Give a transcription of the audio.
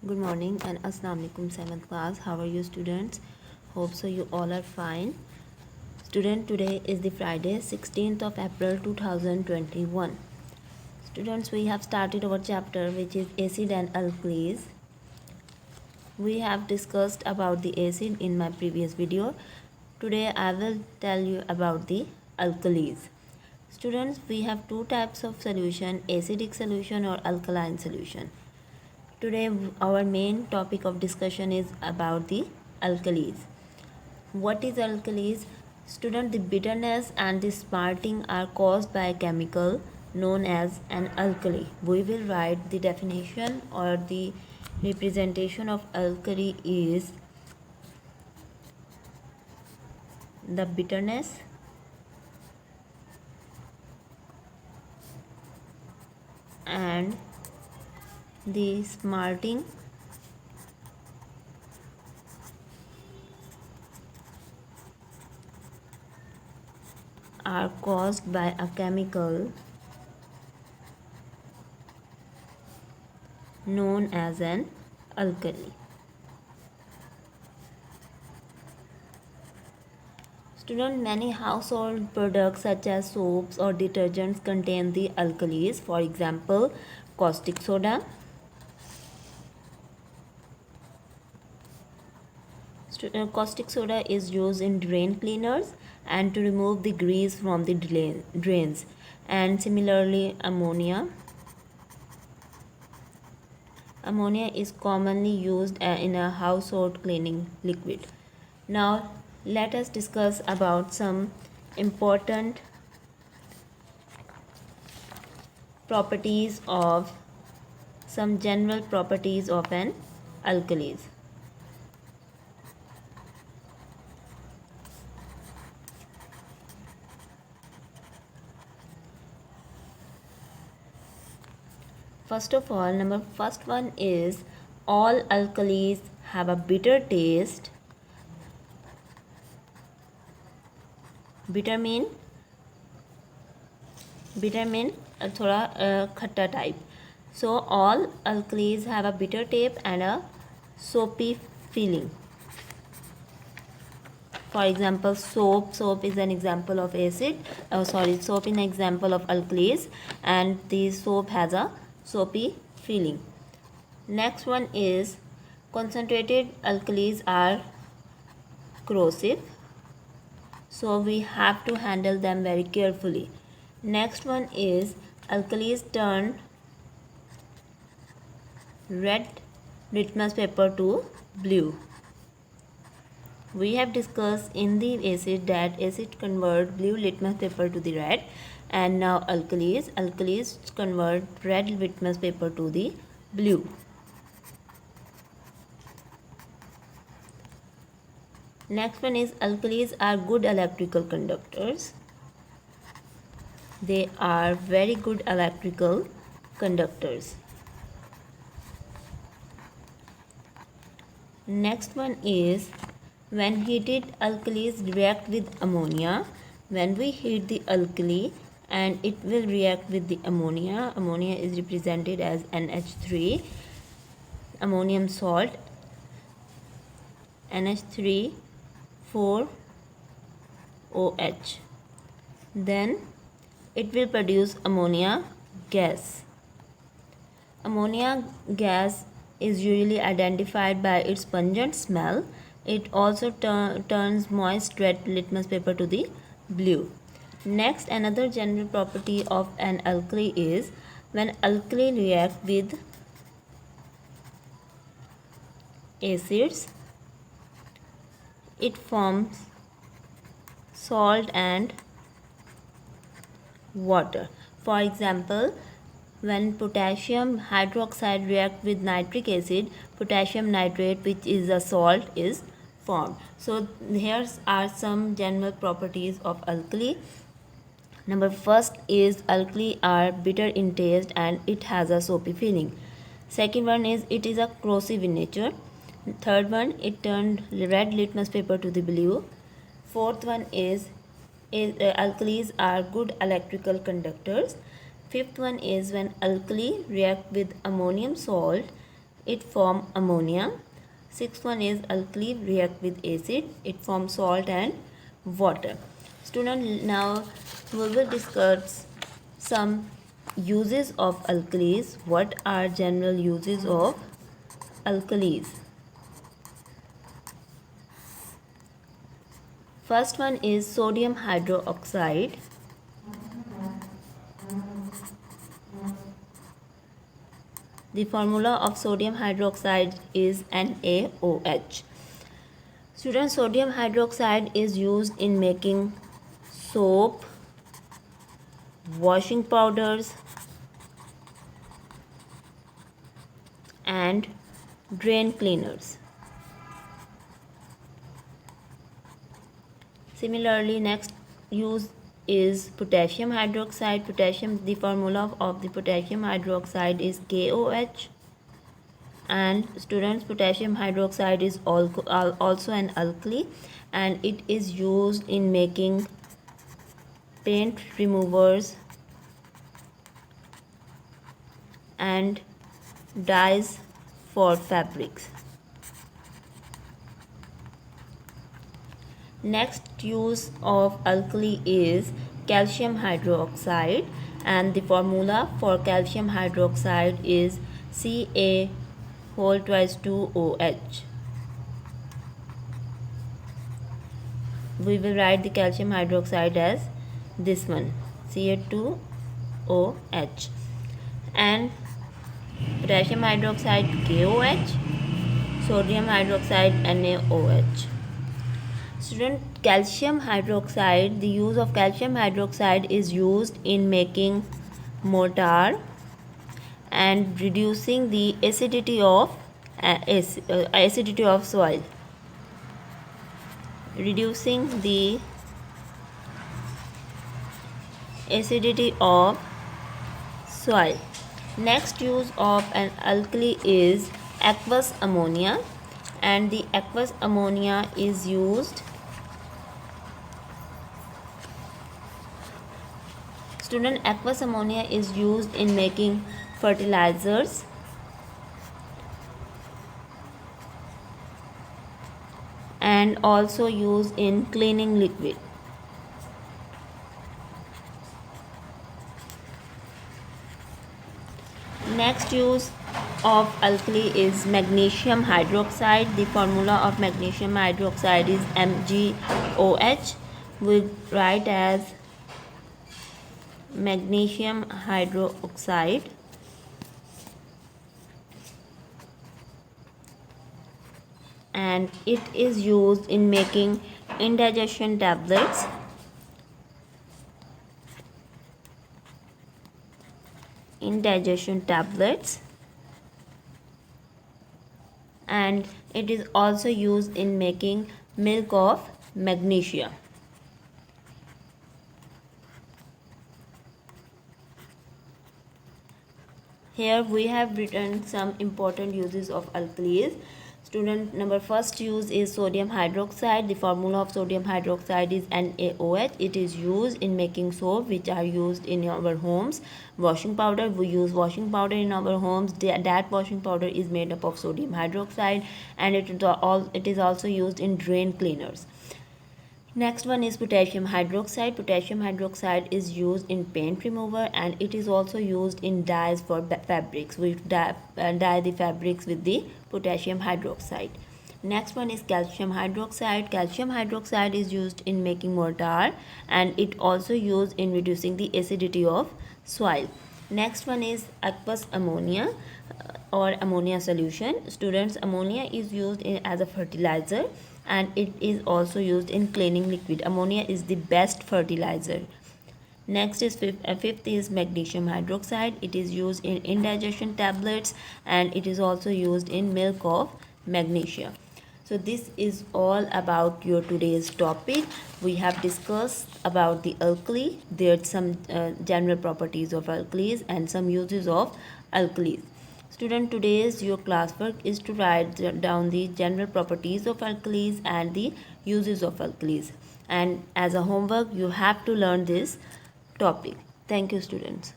Good morning and Assalamu alaikum 7th class. How are you students? Hope so you all are fine. Student, today is the Friday 16th of April 2021. Students, we have started our chapter which is acid and alkalis. We have discussed about the acid in my previous video. Today I will tell you about the alkalis. Students, we have two types of solution, acidic solution or alkaline solution. Today our main topic of discussion is about the alkalis. What is alkalis? Student, the bitterness and the smarting are caused by a chemical known as an alkali. We will write the definition or the representation of alkali is the bitterness and the smarting are caused by a chemical known as an alkali. Student, many household products such as soaps or detergents contain the alkalis. For example, caustic soda. Caustic soda is used in drain cleaners and to remove the grease from the drains. And similarly, ammonia. Ammonia is commonly used in a household cleaning liquid. Now, let us discuss about some important properties of some general properties of an alkalis. First of all, first one is all alkalis have a bitter taste. Bitter mean thoda khatta type. So all alkalis have a bitter taste and a soapy feeling. For example, soap is an example of acid. Soap is an example of alkalis, and the soap has a soapy feeling. Next one is concentrated alkalis are corrosive, so we have to handle them very carefully. Next one is alkalis turn red litmus paper to blue. We have discussed in the acid that acid convert blue litmus paper to the red, and now alkalis convert red litmus paper to the blue. Next one is alkalis are good electrical conductors. They are very good electrical conductors. Next one is when heated alkalis react with ammonia. When we heat the alkali and it will react with the ammonia. Ammonia is represented as NH3, ammonium salt, NH3 4OH. Then it will produce ammonia gas. Ammonia gas is usually identified by its pungent smell. It also turns moist red litmus paper to the blue. Next, another general property of an alkali is when alkali react with acids, it forms salt and water. For example, when potassium hydroxide react with nitric acid, potassium nitrate, which is a salt, is formed. So here are some general properties of alkali. Number first is alkali are bitter in taste and it has a soapy feeling. Second one is it is a corrosive in nature. Third one, it turned red litmus paper to the blue. Fourth one is alkalis are good electrical conductors. Fifth one is when alkali react with ammonium salt, it form ammonia. Sixth one is alkali react with acid, it forms salt and water. Student, now we will discuss some uses of alkalis. What are general uses of alkalis? First one is sodium hydroxide. The formula of sodium hydroxide is NaOH. Students, sodium hydroxide is used in making soap, washing powders, and drain cleaners. Similarly, next use is potassium hydroxide. The formula of the potassium hydroxide is KOH. And students, potassium hydroxide is also an alkali, and it is used in making paint removers and dyes for fabrics. Next use of alkali is calcium hydroxide, and the formula for calcium hydroxide is Ca whole twice 2OH. We will write the calcium hydroxide as this one, Ca2OH, and potassium hydroxide KOH, sodium hydroxide NaOH. Student, calcium hydroxide, the use of calcium hydroxide is used in making mortar and reducing the acidity of soil. Reducing the acidity of soil. Next use of an alkali is aqueous ammonia, and the aqueous ammonia is used. Student, aqueous ammonia is used in making fertilizers and also used in cleaning liquid. Next use of alkali is magnesium hydroxide. The formula of magnesium hydroxide is MgOH. We write as magnesium hydroxide, and it is used in making indigestion tablets and it is also used in making milk of magnesia. Here we have written some important uses of alkalis. Student, number first use is sodium hydroxide. The formula of sodium hydroxide is NaOH. It is used in making soap, which are used in our homes. Washing powder, we use washing powder in our homes. That washing powder is made up of sodium hydroxide, and it is also used in drain cleaners. Next one is potassium hydroxide. Potassium hydroxide is used in paint remover, and it is also used in dyes for fabrics. We dye the fabrics with the potassium hydroxide. Next one is calcium hydroxide. Calcium hydroxide is used in making mortar, and it also used in reducing the acidity of soil. Next one is aqueous ammonia or ammonia solution. Students, ammonia is used as a fertilizer, and it is also used in cleaning liquid. Ammonia is the best fertilizer. Next is fifth is magnesium hydroxide. It is used in indigestion tablets, and it is also used in milk of magnesia. So this is all about your today's topic. We have discussed about the alkali. There are some general properties of alkalis and some uses of alkalis. Student, today's your classwork is to write down the general properties of alkalis and the uses of alkalis. And as a homework, you have to learn this topic. Thank you, students.